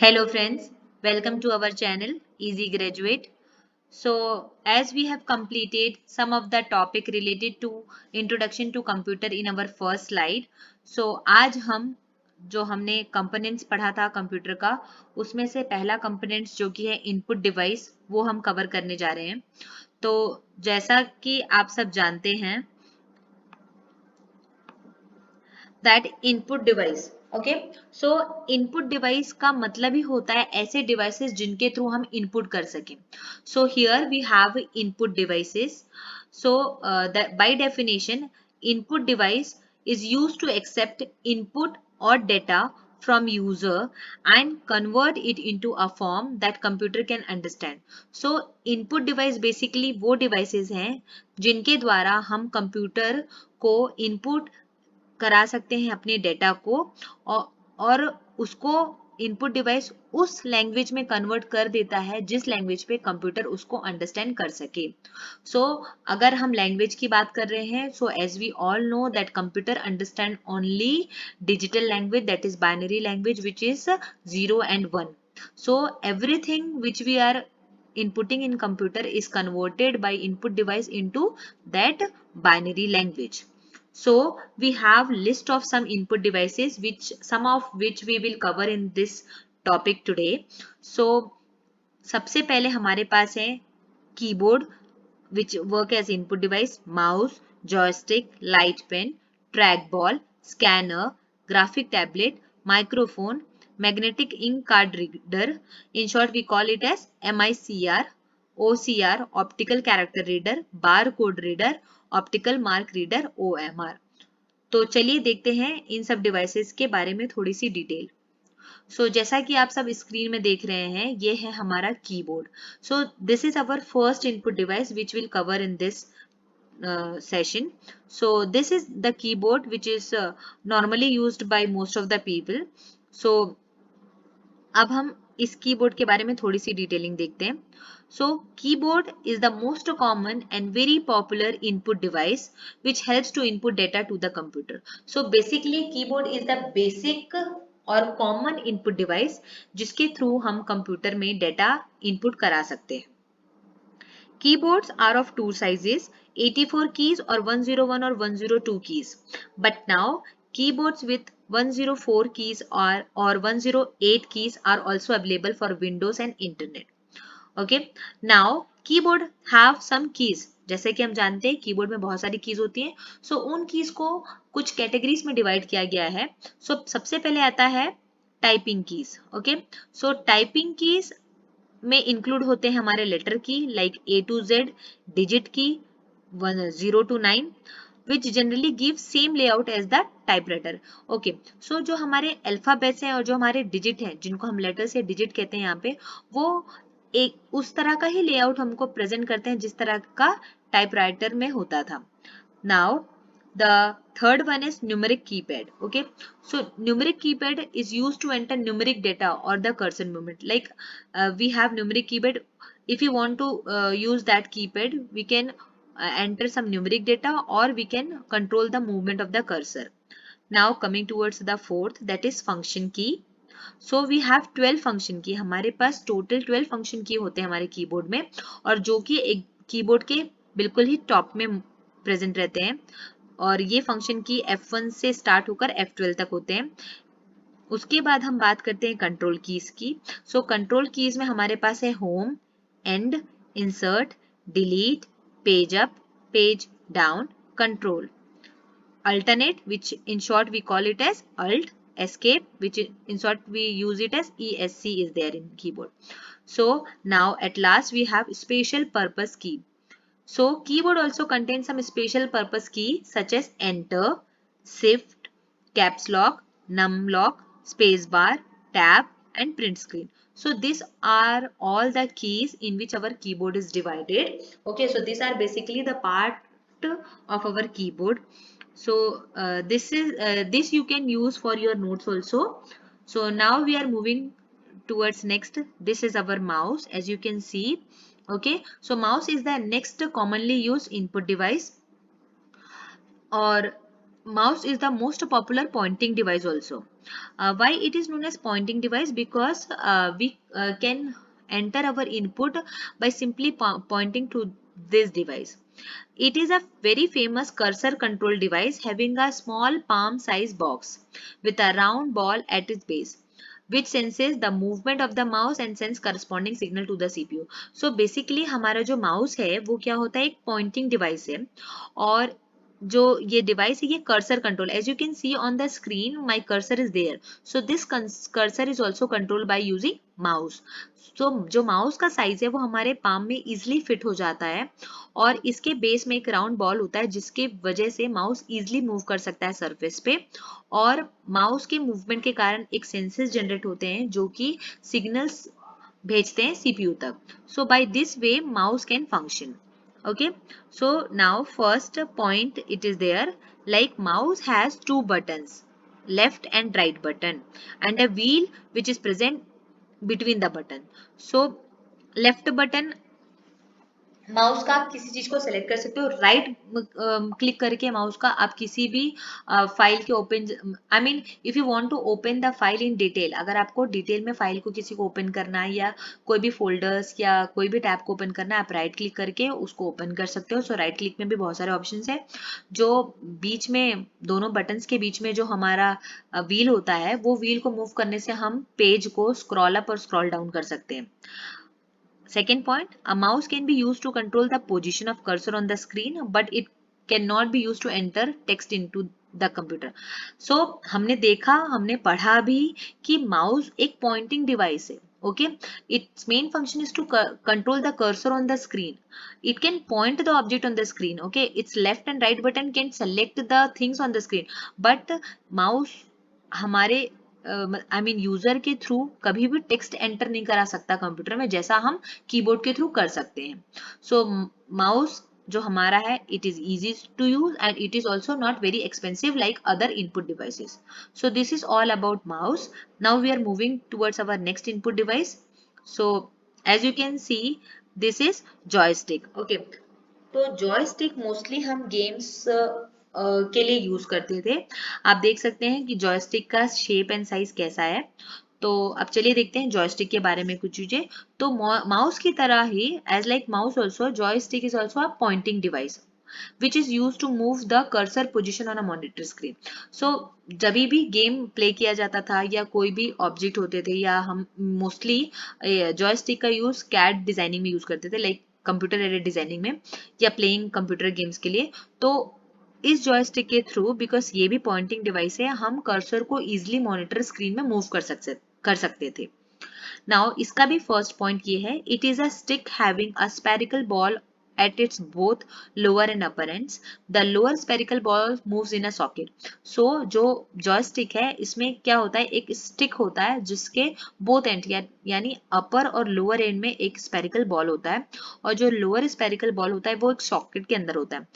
Hello friends, welcome to our channel Easy Graduate. So as we have completed some of the topic related to introduction to computer in our first slide, so आज हम जो हमने components पढ़ा था computer का उसमें से पहला कंपोनेंट्स जो कि है इनपुट डिवाइस वो हम कवर करने जा रहे हैं। तो जैसा कि आप सब जानते हैं that input device okay so input device का मतलब ही होता है ऐसे डिवाइसेस जिनके थ्रू हम इनपुट कर सकें। So here we have input devices. So by definition input device is used to accept input or data from user and convert it into a form that computer can understand. So input device basically वो devices हैं जिनके द्वारा हम computer को input करा सकते हैं अपने डेटा को और उसको इनपुट डिवाइस उस लैंग्वेज में कन्वर्ट कर देता है जिस लैंग्वेज पे कंप्यूटर उसको अंडरस्टैंड कर सके। सो अगर हम लैंग्वेज की बात कर रहे हैं so as we all know that computer understand only digital language that is binary language which is 0 and 1. So everything which we are inputting in computer is converted by input device into that binary language. So we have list of some input devices which some of which we will cover in this topic today. So सबसे पहले हमारे पास है keyboard which work as input device, mouse, joystick, light pen, trackball, scanner, graphic tablet, microphone, magnetic ink card reader. In short, we call it as MICR, OCR, optical character reader, barcode reader, optical mark reader, OMR. तो चलिए देखते हैं इन सब devices के बारे में थोड़ी सी detail. जैसा कि आप सब स्क्रीन में देख रहे हैं ये है हमारा keyboard. This is our first input device which will cover in this session. So this is the keyboard which is normally used by most of the people. So अब हम इस कीबोर्ड के बारे में थोड़ी सी डिटेलिंग देखते हैं। Keyboard is the most common and very popular input device which helps to input data to the computer. So basically keyboard is the basic और कॉमन इनपुट डिवाइस जिसके थ्रू हम कंप्यूटर में डेटा इनपुट करा सकते हैं। Keyboards are of two sizes, 84 keys or 101 or 102 keys. But now keyboards with 104 keys or 108 keys are also available for Windows and Internet. Okay. Now keyboard have some keys. जैसे कि हम जानते हैं keyboard में बहुत सारी कीज होती हैं। उन कीज को कुछ कैटेगरीज में डिवाइड किया गया है। सबसे पहले आता है typing keys. Okay, typing keys में इंक्लूड होते हैं हमारे लेटर की like A to Z, digit की 0 to 9 which generally give same layout as the typewriter. Okay, जो हमारे अल्फाबेट्स हैं और जो हमारे डिजिट हैं जिनको हम लेटर्स या डिजिट कहते हैं यहाँ पे वो एक उस तरह का ही लेआउट हमको प्रेजेंट करते हैं जिस तरह का टाइपराइटर में होता था। Now the third one is numeric keypad. Okay, numeric keypad is used to enter numeric data or the cursor movement. Like we have numeric keypad. If you want to use that keypad, we can enter some numeric data or we can control the movement of the cursor. Now coming towards the fourth, that is function key. We have 12 function key. हमारे पास total 12 function key होते हैं हमारे keyboard में और जो कि एक keyboard के बिल्कुल ही टॉप में प्रेजेंट रहते हैं और ये फंक्शन की F1 से स्टार्ट होकर F12 तक होते हैं। उसके बाद हम बात करते हैं कंट्रोल कीज की। कंट्रोल कीज में हमारे पास है home, and, insert, delete, page up, page down, control, alternate which in short we call it as alt, escape which in short we use it as ESC is there in keyboard. Now at last we have special purpose key. Keyboard also contains some special purpose key such as enter, shift, caps lock, num lock, space bar, tab and print screen. These are all the keys in which our keyboard is divided. Okay, these are basically the part of our keyboard. This you can use for your notes also. Now we are moving towards next. This is our mouse as you can see. Okay, mouse is the next commonly used input device or mouse is the most popular pointing device also. Why it is known as pointing device? Because we can enter our input by simply pointing to this device. It is a very famous cursor control device having a small palm size box with a round ball at its base, which senses the movement of the mouse and sends corresponding signal to the CPU. So basically हमारा जो mouse है वो क्या होता है, एक pointing device है, और जो ये डिवाइस है ये cursor control. As you can see on the screen my cursor is there. So this cursor is also control by using mouse. तो जो माउस का साइज है वो हमारे पाम में इजिली फिट हो जाता है, और इसके बेस में एक राउंड बॉल होता है जिसके वजह से माउस इजिली मूव कर सकता है सरफेस पे, और माउस के मूवमेंट के कारण एक सेंसेस जनरेट होते हैं जो कि सिग्नल्स भेजते हैं सीपीयू तक. So by this way mouse can function. Okay, so now first point it is there, like mouse has two buttons, left and right button, and a wheel which is present between the button. So left button mouse का आप किसी चीज को select कर सकते हो, right click करके mouse का आप किसी भी फाइल के open, I mean if you want to open the file in detail, अगर आपको डिटेल में फाइल को किसी को ओपन करना है या कोई भी फोल्डर्स या कोई भी टैब को ओपन करना है, आप राइट क्लिक करके उसको ओपन कर सकते हो. सो राइट क्लिक में भी बहुत सारे ऑप्शन है. जो बीच में दोनों बटन्स के बीच में जो हमारा व्हील होता है, वो व्हील को मूव करने से हम पेज को स्क्रॉल अप और स्क्रॉल डाउन कर सकते हैं. Second point, a mouse can be used to control the position of cursor on the screen, but it cannot be used to enter text into the computer. So हमने देखा, हमने पढ़ा भी कि माउस एक पॉइंटिंग डिवाइस है. Okay, its main function is to control the cursor on the screen. It can point the object on the screen. Okay, its left and right button can select the things on the screen, but mouse हमारे I mean user के through कभी भी text enter नहीं करा सकता computer में, जैसा हम कीबोर्ड के थ्रू कर सकते हैं. सो माउस जो हमारा है, it is easy to use and it is also not very expensive like other input devices. So this is all about mouse. Now we are moving towards our next input device. So as you can see this is joystick. Okay, तो joystick mostly हम games के लिए use करते थे. आप देख सकते हैं कि जॉयस्टिक का शेप एंड साइज कैसा है. तो अब चलिए देखते हैं जॉयस्टिक के बारे में कुछ चीजें. तो माउस की तरह ही, as like mouse also, joystick is also a pointing device which is used to move the cursor position on a monitor screen. So जब भी गेम प्ले किया जाता था या कोई भी ऑब्जेक्ट होते थे, या हम मोस्टली जॉयस्टिक का यूज कैड डिजाइनिंग में यूज करते थे, लाइक कंप्यूटर एडेड डिजाइनिंग में या प्लेइंग कंप्यूटर गेम्स के लिए. तो इस जॉयस्टिक के थ्रू, बिकॉज ये भी पॉइंटिंग डिवाइस है, हम कर्सर को इजिली मॉनिटर स्क्रीन में मूव कर सकते थे. नाउ इसका भी फर्स्ट पॉइंट ये है, it is a stick having a spherical ball at its both lower and upper ends. The lower spherical ball moves in a socket. So जो joystick है, इसमें क्या होता है, एक स्टिक होता है जिसके both end यानी अपर और लोअर एंड में एक स्पेरिकल बॉल होता है, और जो लोअर स्पेरिकल बॉल होता है वो एक सॉकेट के अंदर होता है.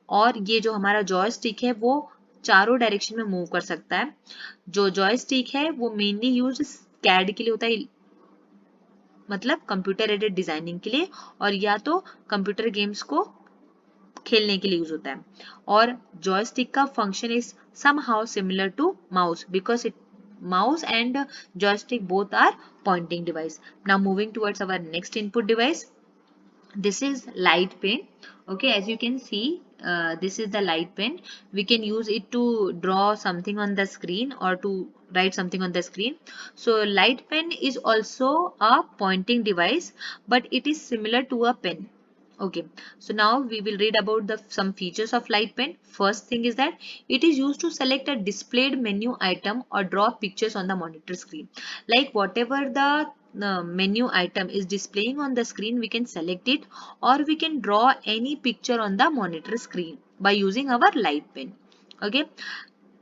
और ये जो हमारा जॉयस्टिक है वो चारों डायरेक्शन में मूव कर सकता है. जो जॉयस्टिक है वो मेनली यूज कैड के लिए होता है, मतलब कंप्यूटर एडेड डिजाइनिंग के लिए, और या तो कंप्यूटर गेम्स को खेलने के लिए यूज होता है. और जॉयस्टिक का function is somehow similar to mouse, because it mouse and joystick both are pointing device. Now moving towards our next input device, this is light pen. Okay, as you can see, this is the light pen. We can use it to draw something on the screen or to write something on the screen. So light pen is also a pointing device, but it is similar to a pen. Okay, so now we will read about the some features of light pen. First thing is that it is used to select a displayed menu item or draw pictures on the monitor screen. Like whatever the menu item is displaying on the screen, we can select it, or we can draw any picture on the monitor screen by using our light pen. Okay,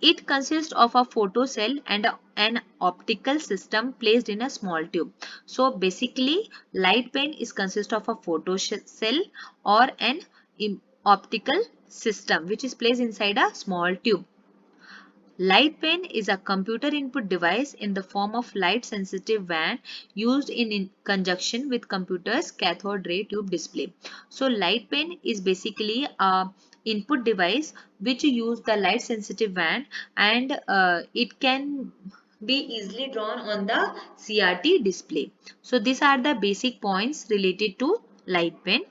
it consists of a photo cell and an optical system placed in a small tube. So basically, light pen is consist of a photo cell or an optical system which is placed inside a small tube. Light pen is a computer input device in the form of light sensitive band used in conjunction with computer's cathode ray tube display. So light pen is basically a input device which use the light sensitive band, and it can be easily drawn on the CRT display. So these are the basic points related to light pen.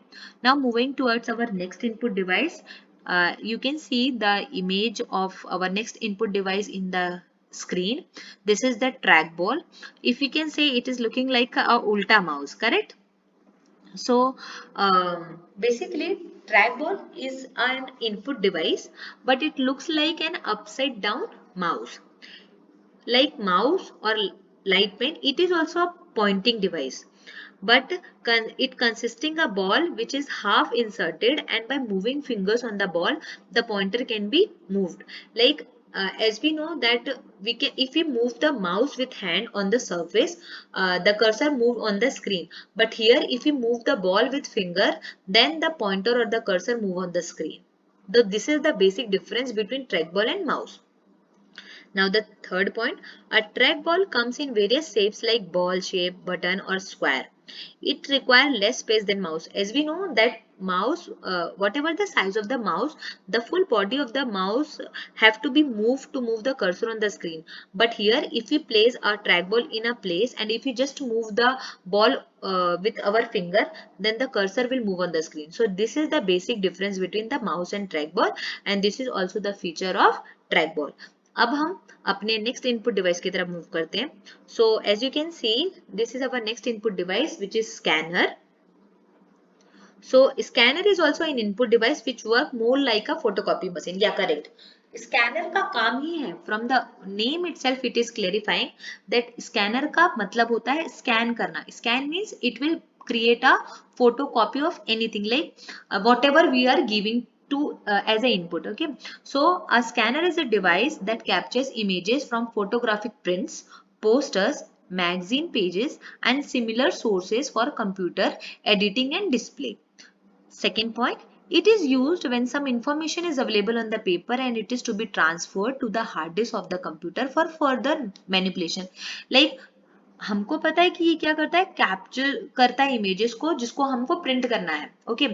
Now moving towards our next input device, you can see the image of our next input device in the screen. This is the trackball. If we can say, it is looking like a ulta mouse, correct? So basically trackball is an input device, but it looks like an upside down mouse. Like mouse or light pen, it is also a pointing device, but it consisting a ball which is half inserted, and by moving fingers on the ball, the pointer can be moved. Like as we know that we can, if we move the mouse with hand on the surface, the cursor move on the screen. But here, if we move the ball with finger, then the pointer or the cursor move on the screen. So this is the basic difference between trackball and mouse. Now the third point, a trackball comes in various shapes like ball shape, button or square. It requires less space than mouse. As we know that mouse, whatever the size of the mouse, the full body of the mouse have to be moved to move the cursor on the screen. But here, if we place our trackball in a place, and if we just move the ball with our finger, then the cursor will move on the screen. So this is the basic difference between the mouse and trackball, and this is also the feature of trackball. अब हम अपने next input device की तरफ move करते हैं. So as you can see, this is our next input device which is scanner. So scanner is also an input device which work more like a photocopy machine. Yeah, correct. Scanner का काम ही है, from the name itself it is clarifying that scanner का मतलब होता है scan करना. Scan means it will create a photocopy of anything, like whatever we are giving to as a input. Okay, so a scanner is a device that captures images from photographic prints, posters, magazine pages and similar sources for computer editing and display. Second point, it is used when some information is available on the paper and it is to be transferred to the hard disk of the computer for further manipulation. Like हमको पता है कि ये क्या करता है, capture करता है इमेजेस को जिसको हमको प्रिंट करना है. ओके,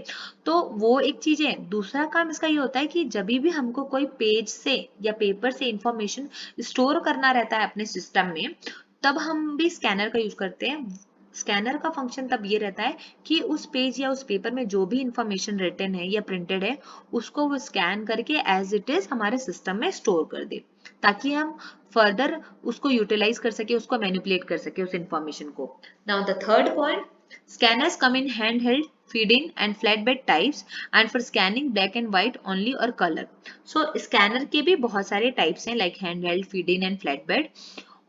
तो वो एक चीज है. दूसरा काम इसका ये होता है कि जब भी हमको कोई पेज से या पेपर से इंफॉर्मेशन स्टोर करना रहता है अपने सिस्टम में, तब हम भी स्कैनर का यूज करते हैं. स्कैनर का फंक्शन तब ये रहता है कि उस पेज या उस पेपर में जो भी इंफॉर्मेशन रिटन है या प्रिंटेड है, उसको वो स्कैन करके एज इट इज हमारे सिस्टम में स्टोर कर दे, ताकि हम फर्दर उसको यूटिलाइज कर सके, उसको मैनिपुलेट कर सके उस इंफॉर्मेशन को. Now the third point, scanners come in handheld, feed-in and flatbed types and for scanning black and white only or color. So scanner के भी बहुत सारे types हैं, like handheld, feed-in and flatbed.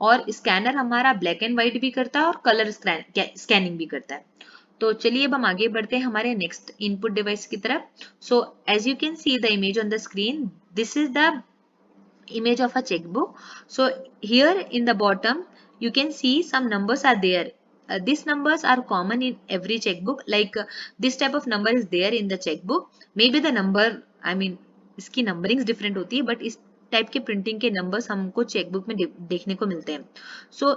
और स्कैनर हमारा black and white भी करता है और कलर स्कैनिंग भी करता है. तो चलिए अब हम आगे बढ़ते हैं हमारे नेक्स्ट इनपुट डिवाइस की तरफ. So as you can see the image on the screen, this is the image of a checkbook. So here in the bottom you can see some numbers are there. These numbers are common in every checkbook, like this type of number is there in the checkbook. Maybe the number, I mean इसकी numberings different होती है, but इस type के printing के numbers हमको chequebook में देखने को मिलते हैं. सो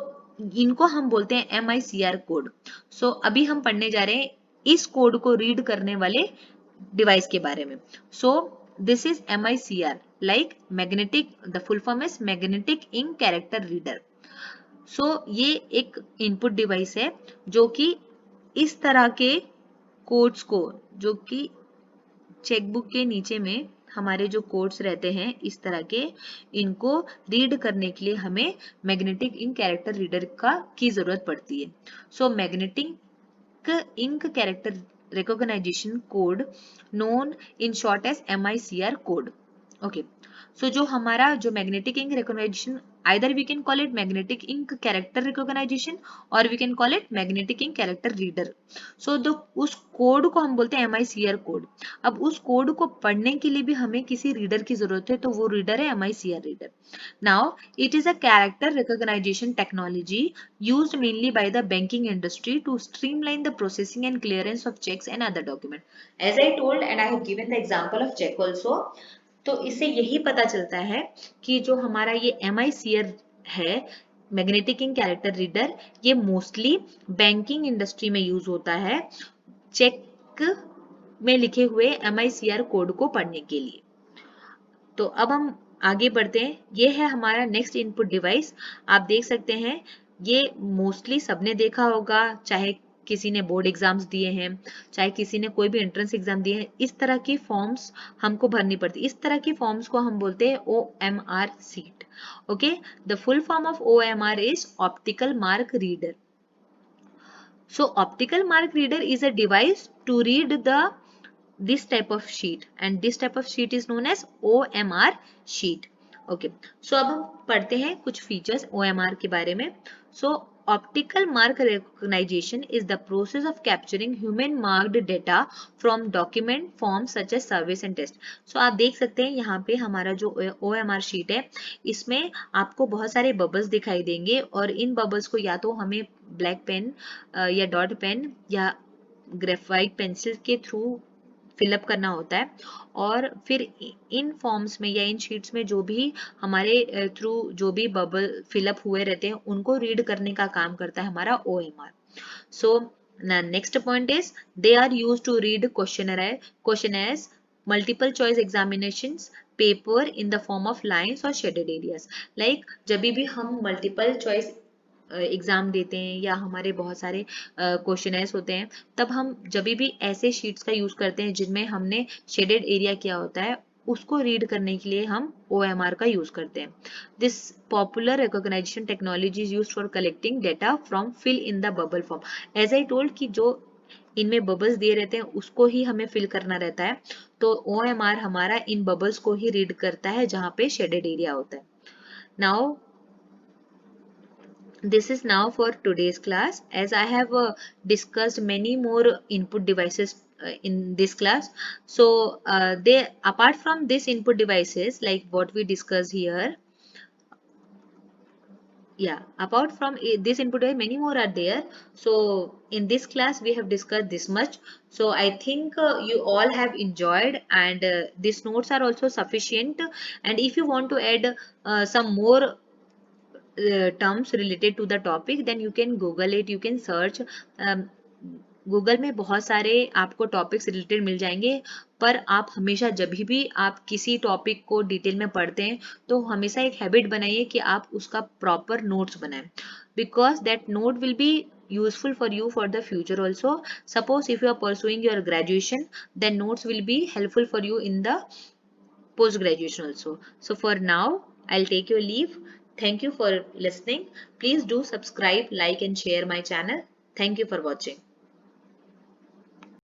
इनको हम बोलते हैं MICR कोड. सो अभी हम पढ़ने जा रहे हैं इस कोड को रीड करने वाले डिवाइस के बारे में. सो this is MICR, like magnetic, the full form is magnetic ink character reader. So ये एक इनपुट डिवाइस है जो कि इस तरह के कोड्स को, जो कि चेकबुक के नीचे में हमारे जो कोड्स रहते हैं इस तरह के, इनको रीड करने के लिए हमें मैग्नेटिक इंक कैरेक्टर रीडर की जरूरत पड़ती है. So magnetic ink character recognition code known in short as MICR code. Okay, so जो हमारा जो magnetic ink recognition, either we can call it magnetic ink character recognition or we can call it magnetic ink character reader. So उस code को हम बोलते हैं MICR code. अब उस कोड को पढ़ने के लिए भी हमें किसी रीडर की जरूरत है, तो वो रीडर है MICR reader. Now it is a character recognition technology used mainly by the banking industry to streamline the processing and clearance of checks and other documents. As I told and I have given the example of check also. तो इससे यही पता चलता है कि जो हमारा ये MICR है, मैग्नेटिक इंक कैरेक्टर रीडर, ये मोस्टली बैंकिंग इंडस्ट्री में यूज होता है चेक में लिखे हुए MICR कोड को पढ़ने के लिए. तो अब हम आगे बढ़ते हैं। ये है हमारा नेक्स्ट इनपुट डिवाइस। आप देख सकते हैं ये मोस्टली सबने देखा होगा, चाहे किसी ने बोर्ड एग्जाम्स दिए हैं, चाहे किसी ने कोई भी एंट्रेंस एग्जाम दिए हैं, इस तरह की फॉर्म्स हमको भरनी पड़ती है। इस तरह की फॉर्म्स को हम बोलते हैं OMR sheet. Okay, the full form of OMR is optical mark reader. So optical mark reader is a device to read this type of sheet, and this type of sheet is known as OMR sheet. Okay, so अब हम पढ़ते हैं कुछ features OMR के बारे में. So optical mark recognition is the process of capturing human marked data from document forms such as surveys and test. So आप देख सकते हैं यहाँ पे हमारा जो OMR sheet है, इसमें आपको बहुत सारे बबल्स दिखाई देंगे, और इन बबल्स को या तो हमें ब्लैक पेन या डॉट पेन या ग्रेफाइट पेंसिल के थ्रू फिलअप करना होता है, और फिर इन फॉर्म्स में या इन शीट्स में जो भी हमारे थ्रू जो भी बबल फिलअप हुए रहते हैं उनको रीड करने का काम करता है हमारा OMR. So next point is they are used to read questionnaires, multiple choice examinations, paper in the form of lines or shaded areas. Like जब भी हम multiple choice एग्जाम देते हैं या हमारे बहुत सारे क्वेश्चनर्स होते हैं, तब हम जब भी ऐसे शीट्स का यूज करते हैं जिनमें हमने शेडेड एरिया किया होता है, उसको रीड करने के लिए हम OMR का यूज करते हैं. This popular recognition technology is used for collecting data from fill in the bubble form. As I told कि जो इनमें बबल्स दिए रहते हैं उसको ही हमें फिल करना रहता है, तो OMR हमारा इन बबल्स को ही रीड करता है जहां पे शेडेड एरिया होता है. Now this is now for today's class, as I have discussed many more input devices in this class. So they, apart from this input devices like what we discussed here, yeah, apart from this input device, many more are there. So in this class we have discussed this much. So I think you all have enjoyed, and these notes are also sufficient. And if you want to add some more terms related to the topic, then you can google it, you can search. Google में बहुत सारे आपको topics related मिल जाएंगे, पर आप हमेशा जब भी आप किसी टॉपिक को डिटेल में पढ़ते हैं तो हमेशा एक हैबिट बनाइए कि आप उसका प्रॉपर नोट्स बनाएं, because that note will be useful for you for the future also. Suppose if you are pursuing your graduation, then notes will be helpful for you in the post graduation also. So for now I'll take your leave. Thank you for listening. Please do subscribe, like and share my channel. Thank you for watching.